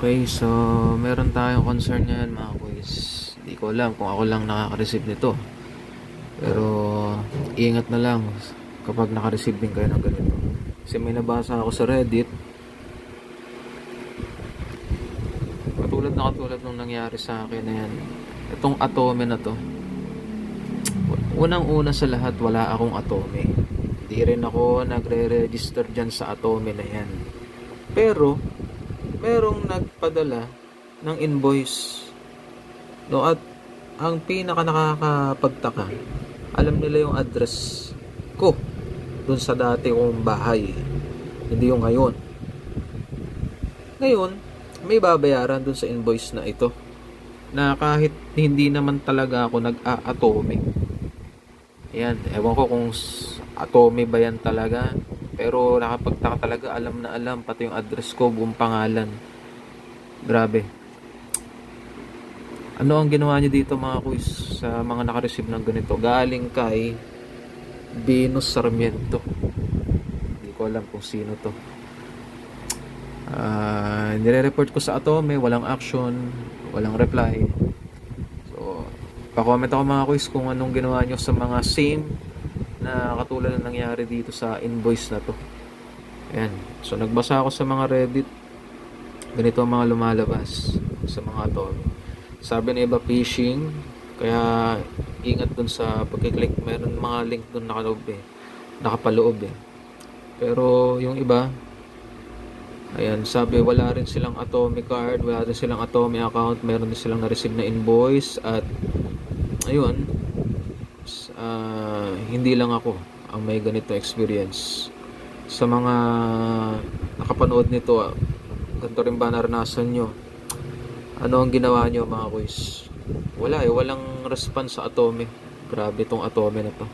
Okay, so meron tayong concern yan mga quiz. Hindi ko alam kung ako lang nakaka-receive nito. Pero ingat na lang kapag naka-receive din kayo ng ganito. Kasi may nabasa ako sa Reddit. Katulad nung nangyari sa akin na yan. Itong Atome na to. Unang-una sa lahat, wala akong Atome. Hindi rin ako nagre-register dyan sa Atome na yan. Pero merong nagpadala ng invoice. No, at ang pinaka nakakapagtaka, alam nila yung address ko dun sa dati kong bahay. Hindi yung ngayon. Ngayon, may babayaran dun sa invoice na ito. Na kahit hindi naman talaga ako nag-a-atome. Ayan, ewan ko kung atome ba yan talaga. Pero nakapagtaka talaga, alam na alam, pati yung address ko, buong pangalan. Grabe. Ano ang ginawa niyo dito mga quiz sa mga naka-receive ng ganito? Galing kay Venus Sarmiento. Hindi ko alam kung sino to. Nire-report ko sa Atome, walang action, walang reply. So, pa-comment ako mga quiz kung anong ginawa niyo sa mga same na katulad ng nangyari dito sa invoice na to. Ayan. So, nagbasa ako sa mga Reddit. Ganito ang mga lumalabas sa mga Atome. Sabi na iba phishing. Kaya, ingat dun sa pagkiklik. Meron mga link dun nakapaloob eh. Pero, yung iba, ayan, sabi wala rin silang Atome card, wala rin silang Atome account, meron din silang na-receive na invoice at ayun, hindi lang ako ang may ganito experience. Sa mga nakapanood nito, ganito rin ba naranasan nyo? Ano ang ginawa nyo mga quiz? Wala walang response sa Atome. Grabe tong Atome na to.